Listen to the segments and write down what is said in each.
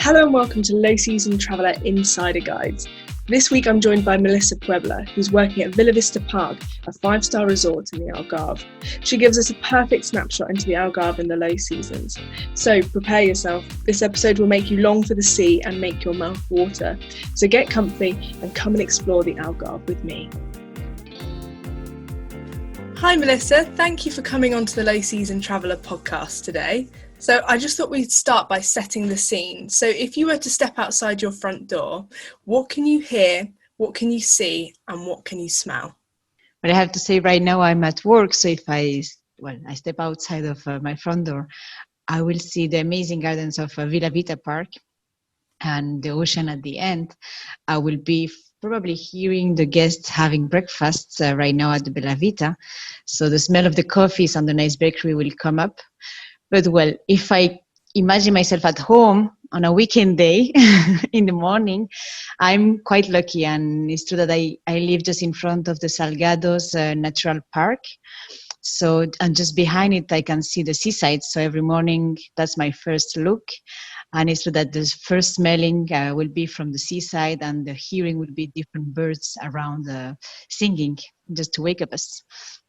Hello and welcome to Low Season Traveller Insider Guides. This week I'm joined by Melissa Puebla, who's working at Vila Vita Parc, a 5-star resort in the Algarve. She gives us a perfect snapshot into the Algarve in the low seasons. So prepare yourself, this episode will make you long for the sea and make your mouth water. So get comfy and come and explore the Algarve with me. Hi Melissa, thank you for coming onto the Low Season Traveller podcast today. So I just thought we'd start by setting the scene. So if you were to step outside your front door, what can you hear, what can you see, and what can you smell? But I have to say right now I'm at work, so if I step outside of my front door, I will see the amazing gardens of Vila Vita Parc and the ocean at the end. I will be probably hearing the guests having breakfast right now at the Vila Vita. So the smell of the coffees and the nice bakery will come up. But well, if I imagine myself at home on a weekend day in the morning, I'm quite lucky. And it's true that I live just in front of the Salgados Natural Park. So, and just behind it, I can see the seaside. So every morning, that's my first look. And it's true that the first smelling will be from the seaside, and the hearing will be different birds around singing just to wake up us.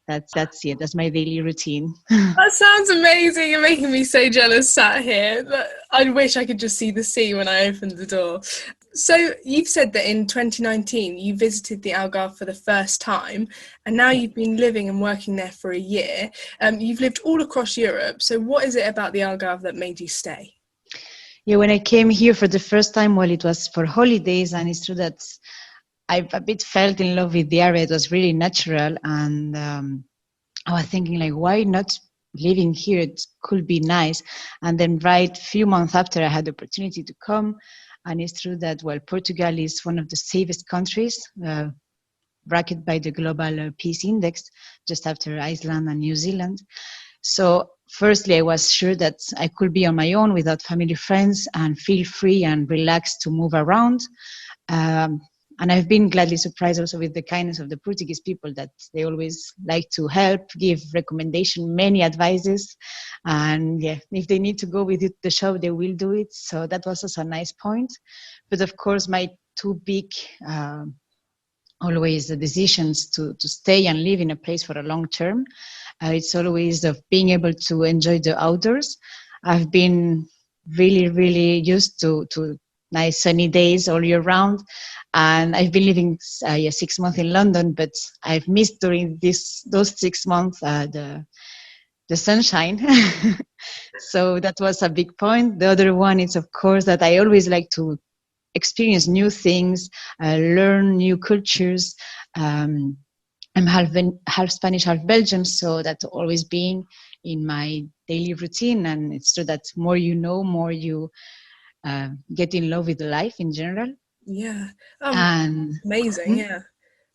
That's it. That's my daily routine. That sounds amazing. You're making me so jealous sat here. I wish I could just see the sea when I opened the door. So you've said that in 2019 you visited the Algarve for the first time, and now you've been living and working there for a year. You've lived all across Europe. So what is it about the Algarve that made you stay? Yeah, when I came here for the first time, well, it was for holidays, and it's true that I a bit felt in love with the area. It was really natural, and I was thinking, like, why not living here? It could be nice. And then right few months after, I had the opportunity to come, and it's true that, well, Portugal is one of the safest countries, bracketed by the Global Peace Index, just after Iceland and New Zealand. So firstly, I was sure that I could be on my own without family, friends, and feel free and relaxed to move around. And I've been gladly surprised also with the kindness of the Portuguese people, that they always like to help, give recommendation, many advices. And yeah, if they need to go with the shop, they will do it. So that was also a nice point. But of course, my two big always the decisions to stay and live in a place for a long term. It's always of being able to enjoy the outdoors. I've been really used to nice sunny days all year round, and I've been living 6 months in London, but I've missed during those 6 months the sunshine. So that was a big point. The other one is, of course, that I always like to experience new things, learn new cultures. I'm half Spanish, half Belgian, so that's always being in my daily routine. And it's true that more you know, more you get in love with life in general. Yeah, amazing. Mm-hmm. Yeah,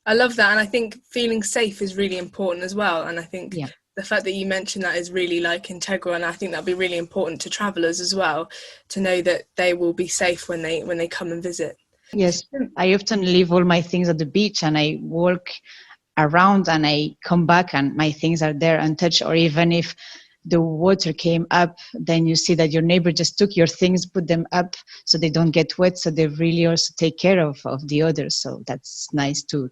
I love that, and I think feeling safe is really important as well. And I think the fact that you mentioned that is really integral, and I think that'll be really important to travellers as well, to know that they will be safe when they come and visit. Yes, I often leave all my things at the beach, and I walk around, and I come back, and my things are there untouched. Or even if the water came up, then you see that your neighbor just took your things, put them up so they don't get wet. So they really also take care of the others. So that's nice to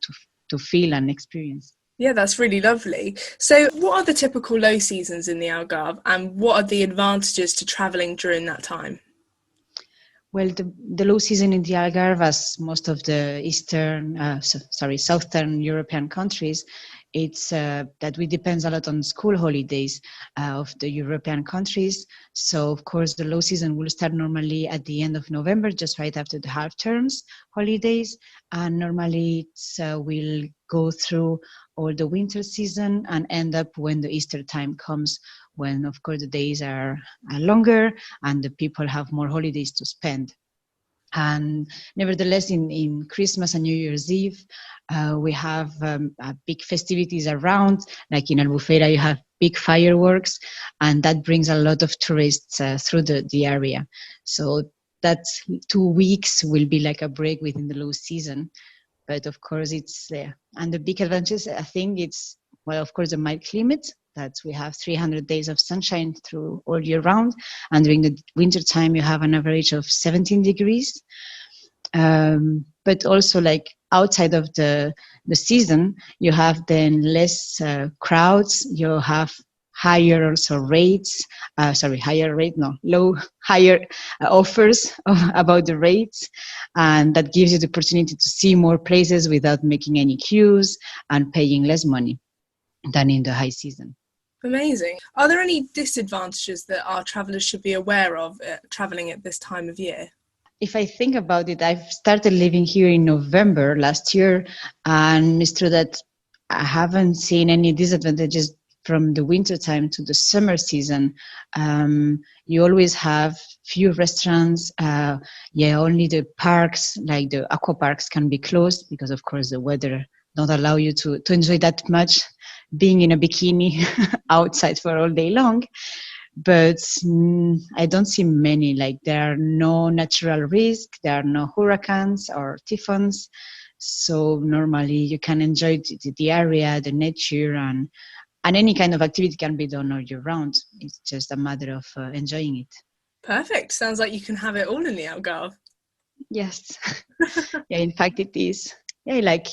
feel and experience. Yeah, that's really lovely. So what are the typical low seasons in the Algarve, and what are the advantages to travelling during that time? Well, the low season in the Algarve, as most of the southern European countries, it's that we depends a lot on school holidays of the European countries. So, of course, the low season will start normally at the end of November, just right after the half terms holidays. And normally we'll go through all the winter season and end up when the Easter time comes, when, of course, the days are longer and the people have more holidays to spend. And nevertheless, in Christmas and New Year's Eve, we have big festivities around. Like in Albufeira, you have big fireworks, and that brings a lot of tourists through the area. So that 2 weeks will be like a break within the low season. But of course, it's and the big advantages, I think it's, well, of course, the mild climate that we have 300 days of sunshine through all year round, and during the winter time you have an average of 17 degrees. But also, like outside of the season, you have then less crowds. You have higher also rates. Higher offers about the rates, and that gives you the opportunity to see more places without making any queues and paying less money than in the high season. Amazing. Are there any disadvantages that our travellers should be aware of travelling at this time of year? If I think about it, I've started living here in November last year, and it's true that I haven't seen any disadvantages from the winter time to the summer season. You always have few restaurants. Only the parks, like the aqua parks, can be closed because, of course, the weather don't allow you to enjoy that much being in a bikini outside for all day long. But I don't see many. Like, there are no natural risk, there are no hurricanes or typhoons, so normally you can enjoy the area, the nature, and any kind of activity can be done all year round. It's just a matter of enjoying it. Perfect. Sounds like you can have it all in the Algarve. Yes. Yeah, in fact it is. Yeah, like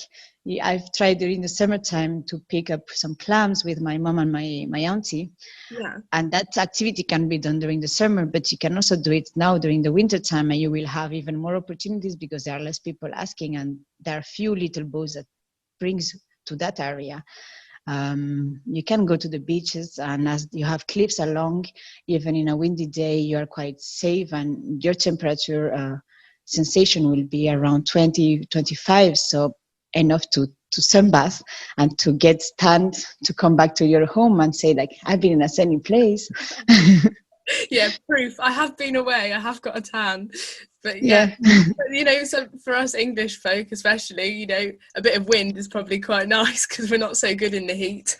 I've tried during the summertime to pick up some clams with my mom and my auntie. Yeah. And that activity can be done during the summer, but you can also do it now during the winter time, and you will have even more opportunities because there are less people asking, and there are few little boats that brings to that area. You can go to the beaches, and as you have cliffs along, even in a windy day, you are quite safe, and your temperature sensation will be around 20, 25, so enough to sunbath and to get tanned, to come back to your home and say, like, I've been in a sunny place. Yeah, proof. I have been away. I have got a tan. But yeah. So for us English folk especially, a bit of wind is probably quite nice because we're not so good in the heat.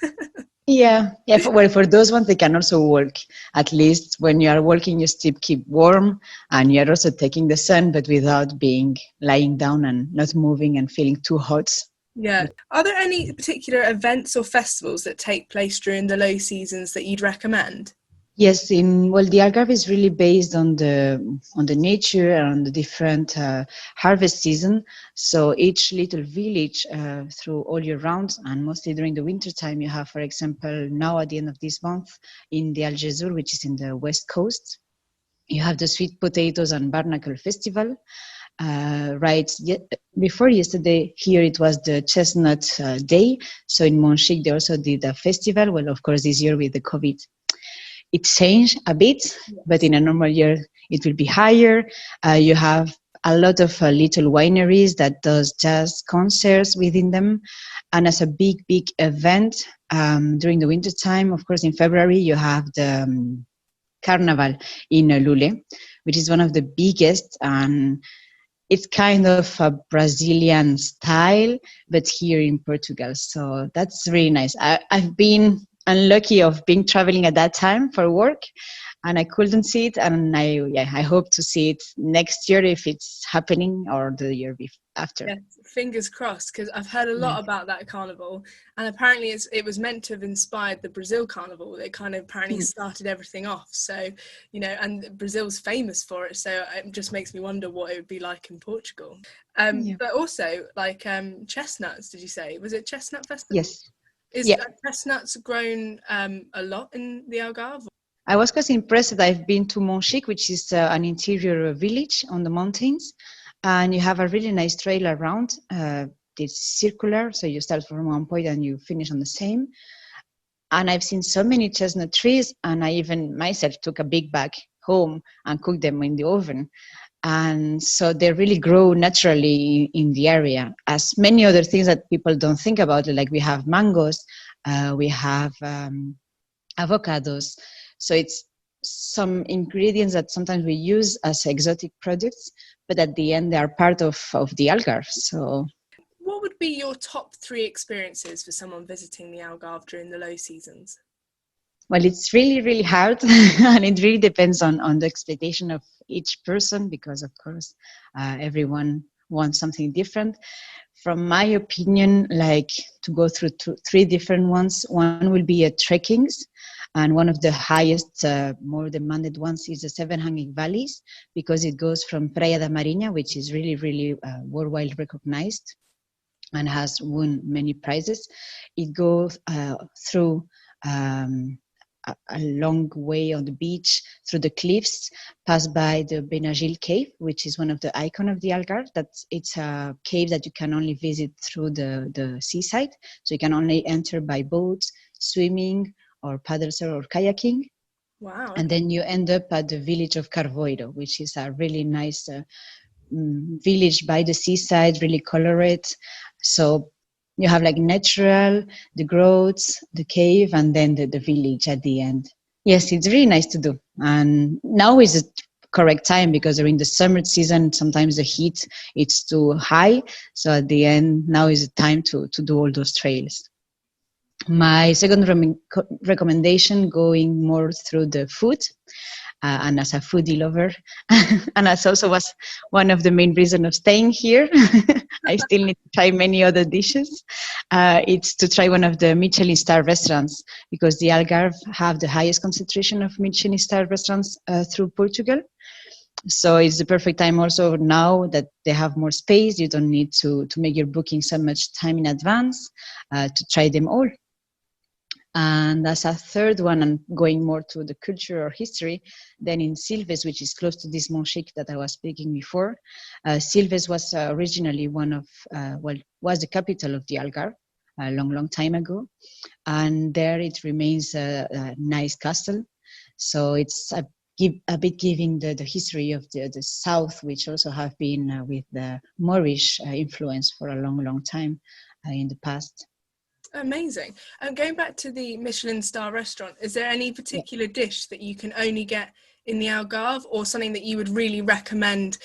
Yeah. For those ones, they can also work. At least when you are working, you still keep warm, and you're also taking the sun, but without being lying down and not moving and feeling too hot. Yeah. Are there any particular events or festivals that take place during the low seasons that you'd recommend? Yes, the Algarve is really based on the nature and on the different harvest season. So each little village through all year round, and mostly during the winter time, you have, for example, now at the end of this month in the Algesur, which is in the west coast, you have the Sweet Potatoes and Barnacle Festival. Before yesterday, here it was the Chestnut Day. So in Montchique, they also did a festival. Well, of course, this year with the COVID, it changed a bit, but in a normal year, it will be higher. You have a lot of little wineries that does jazz concerts within them. And as a big event during the winter time, of course, in February, you have the Carnival in Lule, which is one of the biggest, and it's kind of a Brazilian style, but here in Portugal. So that's really nice. I've been unlucky of being traveling at that time for work, and I couldn't see it. And I hope to see it next year if it's happening, or the year after. Yeah, fingers crossed, because I've heard a lot about that carnival, and apparently it was meant to have inspired the Brazil carnival. It kind of apparently started everything off. So, and Brazil's famous for it. So it just makes me wonder what it would be like in Portugal. But also, like chestnuts, did you say? Was it Chestnut Festival? Yes. Is chestnuts grown a lot in the Algarve? I was quite impressed. I've been to Montchique, which is an interior village on the mountains, and you have a really nice trail around. It's circular, so you start from one point and you finish on the same. And I've seen so many chestnut trees, and I even myself took a big bag home and cooked them in the oven. And so they really grow naturally in the area, as many other things that people don't think about. Like we have mangoes, we have avocados. So it's some ingredients that sometimes we use as exotic products, but at the end they are part of the Algarve. So what would be your top 3 experiences for someone visiting the Algarve during the low seasons? Well, it's really hard, and it really depends on the expectation of each person, because of course everyone want something different. From my opinion, like to go through three different ones. One will be a trekkings, and one of the highest, more demanded ones is the Seven Hanging Valleys, because it goes from Praia da Marinha, which is really, really worldwide recognized and has won many prizes. It goes through a long way on the beach, through the cliffs, pass by the Benagil cave, which is one of the icon of the Algarve. It's a cave that you can only visit through the seaside. So you can only enter by boats, swimming, or paddles or kayaking. Wow. And then you end up at the village of Carvoeiro, which is a really nice village by the seaside, really colored. So you have like natural, the growths, the cave, and then the village at the end. Yes, it's really nice to do. And now is the correct time, because during the summer season, sometimes the heat it's too high. So at the end, now is the time to do all those trails. My second recommendation, going more through the food, and as a foodie lover, and as also was one of the main reasons of staying here. I still need to try many other dishes. It's to try one of the Michelin star restaurants, because the Algarve have the highest concentration of Michelin star restaurants through Portugal. So it's the perfect time also now that they have more space. You don't need to make your booking so much time in advance to try them all. And as a third one, and going more to the culture or history, then in Silves, which is close to this mosque that I was speaking before. Silves was originally was the capital of the Algarve a long time ago. And there it remains a nice castle. So it's a bit giving the history of the south, which also have been with the Moorish influence for a long time in the past. Amazing. Going back to the Michelin star restaurant, is there any particular dish that you can only get in the Algarve, or something that you would really recommend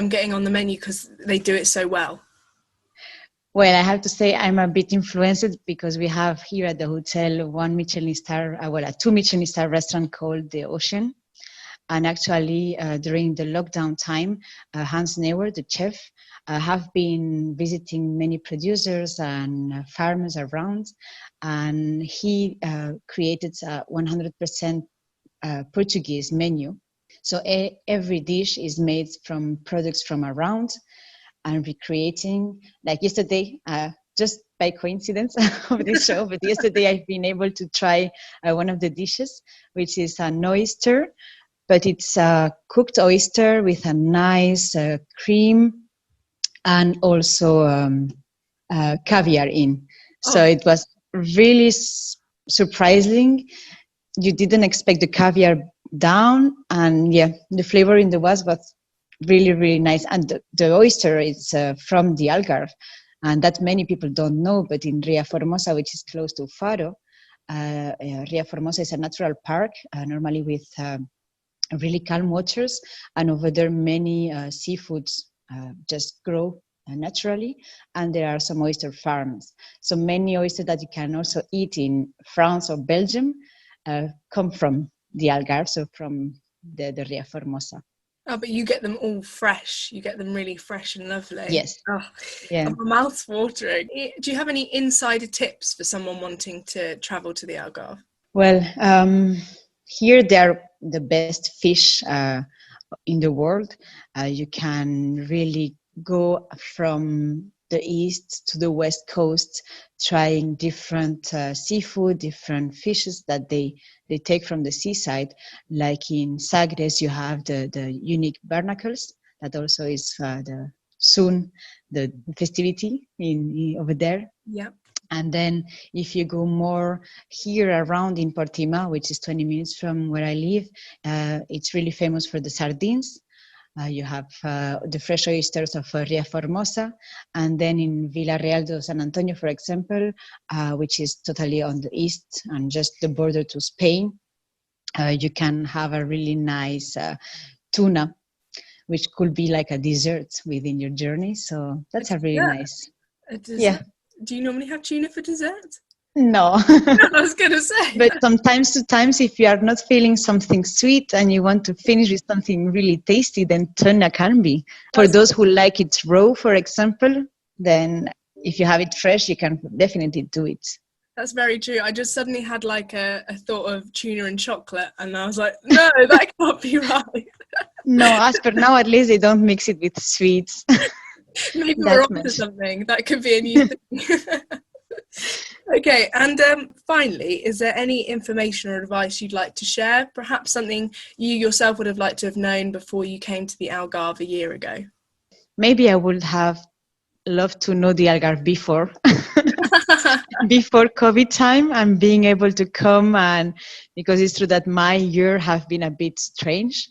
getting on the menu because they do it so well? Well, I have to say I'm a bit influenced, because we have here at the hotel one Michelin star, a two Michelin star restaurant called The Ocean. And actually, during the lockdown time, Hans Neuer, the chef, have been visiting many producers and farmers around, and he created a 100% Portuguese menu. So every dish is made from products from around, and recreating, like yesterday, just by coincidence of this show, but yesterday I've been able to try one of the dishes, which is an oyster, but it's a cooked oyster with a nice cream, and also caviar in. So it was really surprising. You didn't expect the caviar down, and the flavor in the was really really nice. And the oyster is from the Algarve, and that many people don't know, but in Ria Formosa, which is close to Faro, Ria Formosa is a natural park, normally with really calm waters, and over there many seafoods just grow naturally, and there are some oyster farms. So many oysters that you can also eat in France or Belgium come from the Algarve, so from the Ria Formosa. Oh, but you get them all fresh. You get them really fresh and lovely. Yes. Oh, yeah. My mouth's watering. Do you have any insider tips for someone wanting to travel to the Algarve? Well, here they are the best fish in the world. You can really go from the east to the west coast, trying different seafood, different fishes that they take from the seaside. Like in Sagres, you have the unique barnacles. That also is soon the festivity in over there. Yep. And then if you go more here around in Portima, which is 20 minutes from where I live, it's really famous for the sardines. You have the fresh oysters of Ria Formosa. And then in Villarreal de San Antonio, for example, which is totally on the east and just the border to Spain, you can have a really nice tuna, which could be like a dessert within your journey. So that's a really nice. A dessert? Yeah. Do you normally have tuna for dessert? No. I was going to say. But sometimes to times, if you are not feeling something sweet and you want to finish with something really tasty, then tuna can be. For those who like it raw, for example, then if you have it fresh, you can definitely do it. That's very true. I just suddenly had like a thought of tuna and chocolate, and I was like, no, that can't be right. No, as per now, at least they don't mix it with sweets. Maybe we're on to something. That could be a new thing. Okay, and finally, is there any information or advice you'd like to share? Perhaps something you yourself would have liked to have known before you came to the Algarve a year ago? Maybe I would have loved to know the Algarve before. Before COVID time, and being able to come, and because it's true that my year have been a bit strange,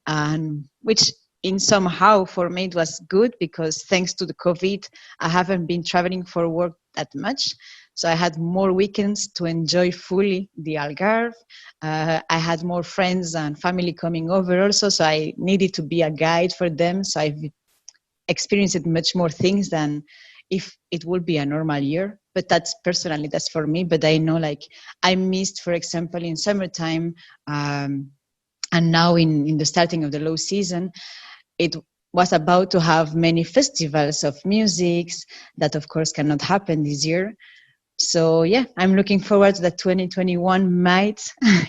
and which in somehow for me it was good, because thanks to the COVID, I haven't been traveling for work that much. So I had more weekends to enjoy fully the Algarve. I had more friends and family coming over also, so I needed to be a guide for them. So I've experienced much more things than if it would be a normal year. But that's for me. But I know, like, I missed, for example, in summertime, and now in the starting of the low season, it was about to have many festivals of music that of course cannot happen this year. So yeah, I'm looking forward that 2021 might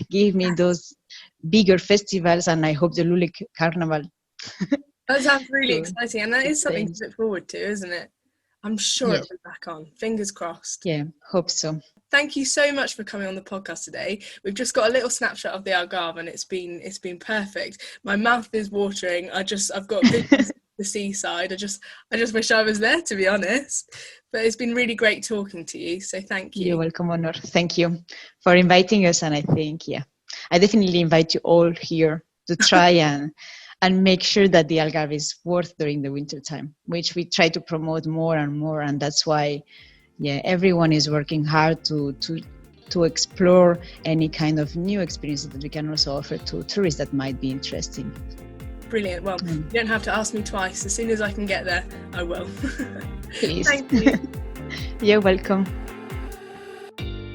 give me those bigger festivals, and I hope the Lulik Carnival. That sounds really exciting, and that is something to look forward to, isn't it? I'm sure it'll be back on. Fingers crossed. Yeah, hope so. Thank you so much for coming on the podcast today. We've just got a little snapshot of the Algarve, and it's been perfect. My mouth is watering. I've got visions of the seaside. I just wish I was there, to be honest. But it's been really great talking to you. So thank you. You're welcome, Honor. Thank you for inviting us. And I think, I definitely invite you all here to try and make sure that the Algarve is worth during the winter time, which we try to promote more and more. And that's why, everyone is working hard to explore any kind of new experiences that we can also offer to tourists that might be interesting. Brilliant. Well, you don't have to ask me twice. As soon as I can get there, I will. Please. Thank you. You're welcome.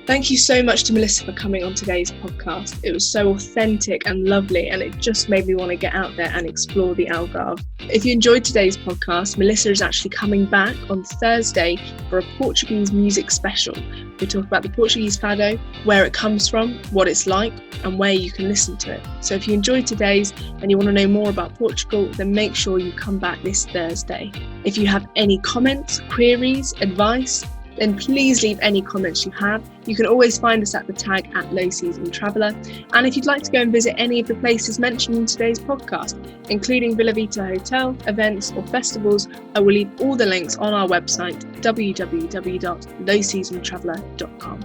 Thank you so much to Melissa for coming on today's podcast. It was so authentic and lovely, and it just made me want to get out there and explore the Algarve. If you enjoyed today's podcast, Melissa is actually coming back on Thursday for a Portuguese music special. We talk about the Portuguese fado, where it comes from, what it's like, and where you can listen to it. So if you enjoyed today's and you want to know more about Portugal, then make sure you come back this Thursday. If you have any comments, queries, advice, then please leave any comments you have. You can always find us at the tag @LowSeasonTraveller. And if you'd like to go and visit any of the places mentioned in today's podcast, including Vila Vita Hotel, events or festivals, I will leave all the links on our website, www.lowseasontraveller.com.